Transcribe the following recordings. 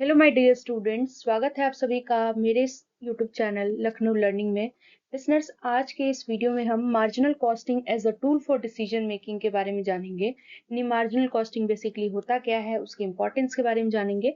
Hello my dear students, स्वागत है आप सभी का मेरे इस यूट्यूब चैनल लखनऊ लर्निंग में। लिसनर्स, आज के इस वीडियो में हम marginal costing as a tool for decision making के बारे में जानेंगे। यानी मार्जिनल कॉस्टिंग बेसिकली होता क्या है, उसकी इंपॉर्टेंस के बारे में जानेंगे।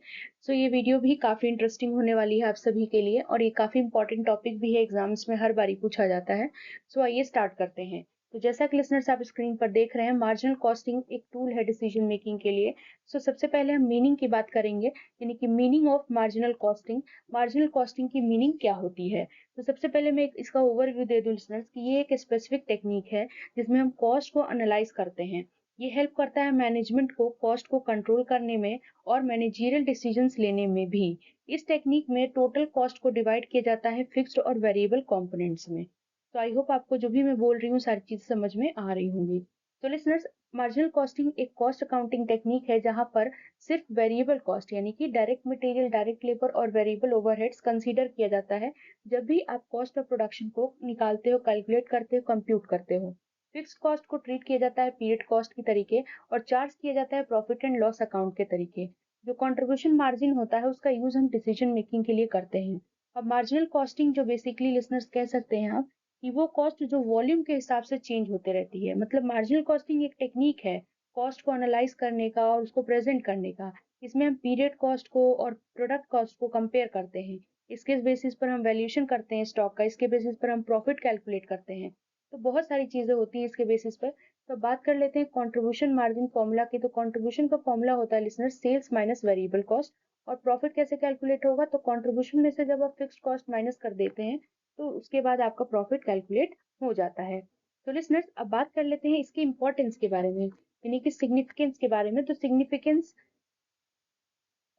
ये वीडियो भी काफ़ी इंटरेस्टिंग होने वाली है आप सभी के लिए, और ये काफ़ी इंपॉर्टेंट टॉपिक भी है, एग्जाम्स में हर बारी पूछा जाता है। आइए स्टार्ट करते हैं। तो जैसा कि लिसनर्स आप स्क्रीन पर देख रहे हैं, मार्जिनल कॉस्टिंग एक टूल है डिसीजन मेकिंग के लिए। सबसे पहले हम मीनिंग की बात करेंगे, यानी कि मीनिंग ऑफ मार्जिनल कॉस्टिंग की मीनिंग क्या होती है। तो सबसे पहले मैं इसका ओवरव्यू दे दूं लिसनर्स कि ये एक स्पेसिफिक टेक्निक है जिसमें हम कॉस्ट को एनालाइज करते हैं। ये हेल्प करता है मैनेजमेंट को कॉस्ट को कंट्रोल करने में और मैनेजरियल डिसीजंस लेने में भी। इस टेक्निक में टोटल कॉस्ट को डिवाइड किया जाता है फिक्स्ड और वेरिएबल कंपोनेंट्स में। तो आई होप आपको जो भी मैं बोल रही हूँ सारी चीज समझ में आ रही होंगी। तो लिसनर्स, मार्जिनल कॉस्टिंग एक कॉस्ट अकाउंटिंग टेक्निक है जहां पर सिर्फ वेरिएबल कॉस्ट यानी कि डायरेक्ट मटेरियल, डायरेक्ट लेबर और वेरिएबल ओवरहेड्स कंसीडर किया जाता है जब भी आप कॉस्ट ऑफ प्रोडक्शन को निकालते हो, कैलकुलेट करते हो, कंप्यूट करते हो। फिक्स्ड कॉस्ट को ट्रीट किया जाता है पीरियड कॉस्ट की तरीके और चार्ज किया जाता है प्रॉफिट एंड लॉस अकाउंट के तरीके। जो कंट्रीब्यूशन मार्जिन होता है उसका यूज हम डिसीजन मेकिंग के लिए करते हैं। अब मार्जिनल कॉस्टिंग जो बेसिकली लिसनर्स कह सकते हैं आप कि वो कॉस्ट जो वॉल्यूम के हिसाब से चेंज होते रहती है। मतलब मार्जिनल कॉस्टिंग एक टेक्निक है कॉस्ट को एनालाइज करने का और उसको प्रेजेंट करने का। इसमें हम पीरियड कॉस्ट को और प्रोडक्ट कॉस्ट को कंपेयर करते हैं। इसके बेसिस पर हम वैल्यूएशन करते हैं स्टॉक का, इसके बेसिस पर हम प्रॉफिट कैलकुलेट करते हैं। तो बहुत सारी चीजें होती हैं इसके बेसिस पर। तो बात कर लेते हैं कंट्रीब्यूशन मार्जिन फॉर्मूला की। तो कंट्रीब्यूशन का फॉर्मूला होता है listener sales minus variable cost. और प्रॉफिट कैसे कैलकुलेट होगा, तो कंट्रीब्यूशन में से जब आप फिक्स्ड कॉस्ट माइनस कर देते हैं तो उसके बाद आपका प्रॉफिट कैलकुलेट हो जाता है। तो लिसनर्स, अब बात कर लेते हैं इसकी इंपॉर्टेंस के बारे में, यानी कि सिग्निफिकेंस के बारे में। तो सिग्निफिकेंस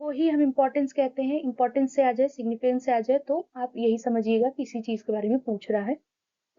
को ही हम इंपॉर्टेंस कहते हैं। इंपॉर्टेंस से आ जाए, सिग्निफिकेंस से आ जाए, तो आप यही समझिएगा किसी चीज के बारे में पूछ रहा है।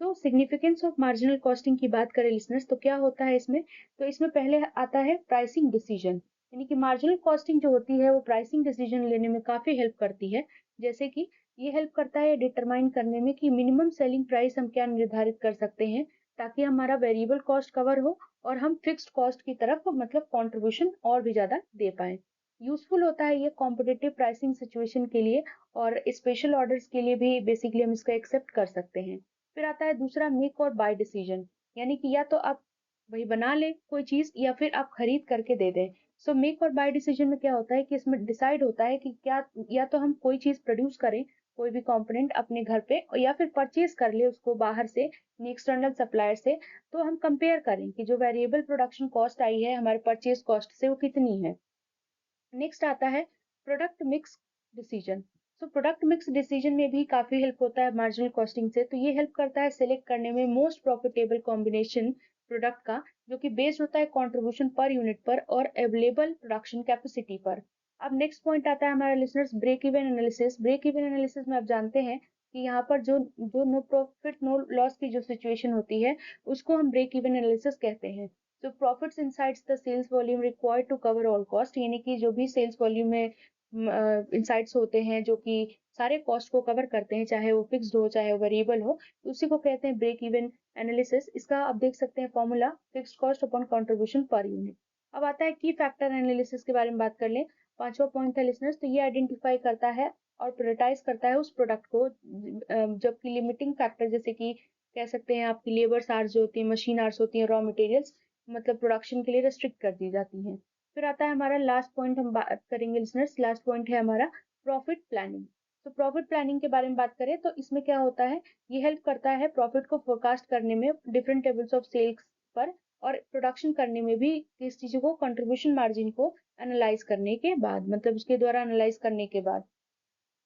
तो सिग्निफिकेंस ऑफ मार्जिनल कॉस्टिंग की बात करें लिसनर्स, तो क्या होता है इसमें। तो इसमें पहले आता है प्राइसिंग डिसीजन। यानी कि मार्जिनल कॉस्टिंग जो होती है वो प्राइसिंग डिसीजन लेने में काफी हेल्प करती है। जैसे कि ये हेल्प करता है डिटरमाइन करने में कि मिनिमम सेलिंग प्राइस हम क्या निर्धारित कर सकते हैं ताकि हमारा वेरिएबल कॉस्ट कवर हो और हम फिक्स्ड कॉस्ट की तरफ मतलब कंट्रीब्यूशन और भी ज्यादा दे पाए। यूजफुल होता है ये कॉम्पिटिटिव प्राइसिंग सिचुएशन के लिए, और स्पेशल ऑर्डर्स के लिए भी बेसिकली हम इसको एक्सेप्ट कर सकते हैं। फिर आता है दूसरा मेक और बाय डिसीजन। यानी कि या तो आप वही बना ले कोई चीज या फिर आप खरीद करके दे दें। मेक और बाय डिसीजन में क्या होता है कि इसमें डिसाइड होता है कि क्या या तो हम कोई चीज प्रोड्यूस करें, कोई भी कंपोनेंट अपने घर पे, और या फिर परचेज कर ले उसको बाहर से एक्सटर्नल सप्लायर से। तो हम कंपेयर करें कि जो वेरिएबल प्रोडक्शन कॉस्ट आई है हमारे परचेज कॉस्ट से वो कितनी है। नेक्स्ट आता है product mix decision. Product mix decision में भी काफी हेल्प होता है मार्जिनल कॉस्टिंग से। तो ये हेल्प करता है सिलेक्ट करने में मोस्ट प्रॉफिटेबल कॉम्बिनेशन प्रोडक्ट का, जो कि बेस्ड होता है कंट्रीब्यूशन पर यूनिट पर और अवेलेबल प्रोडक्शन कैपेसिटी पर। अब नेक्स्ट पॉइंट आता है हमारा listeners break even analysis. Break even analysis में आप जानते हैं कि यहाँ पर जो जो नो प्रॉफिट नो लॉस की जो सिचुएशन होती है उसको हम ब्रेक इवन एनालिसिस कहते हैं। So profits insides the sales volume required to cover all cost, यानी कि जो भी सेल्स वॉल्यूम में इंसाइट्स होते हैं जो कि सारे कॉस्ट को कवर करते हैं, चाहे वो फिक्स्ड हो चाहे वो वेरिएबल हो, तो उसी को कहते हैं ब्रेक इवन एनालिसिस। इसका आप देख सकते हैं formula fixed cost upon contribution per unit. अब आता है की फैक्टर एनालिसिस के बारे में बात कर लें। पांचवा पॉइंट है लिसनर्स, तो ये आइडेंटिफाई करता है और प्रायोरिटाइज करता है उस प्रोडक्ट को जबकि लिमिटिंग फैक्टर जैसे कि कह सकते हैं आपकी लेबर आर्स जो होती है, मशीन आर्स होती है, रॉ मटेरियल्स मतलब प्रोडक्शन के लिए रेस्ट्रिक्ट कर दी जाती हैं। फिर आता है हमारा लास्ट पॉइंट, हम बात करेंगे लिसनर्स। लास्ट पॉइंट है हमारा प्रॉफिट प्लानिंग। प्रॉफिट प्लानिंग के बारे में बात करें तो इसमें क्या होता है, ये हेल्प करता है प्रॉफिट को फोरकास्ट करने में डिफरेंट टेबल्स ऑफ सेल्स पर, और प्रोडक्शन करने में भी किस चीज को कंट्रीब्यूशन मार्जिन को एनालाइज करने के बाद, मतलब उसके द्वारा एनालाइज करने के बाद।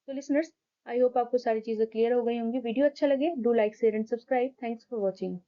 तो लिसनर्स, आई होप आपको सारी चीजें क्लियर हो गई होंगी। वीडियो अच्छा लगे do like share and subscribe. Thanks for watching.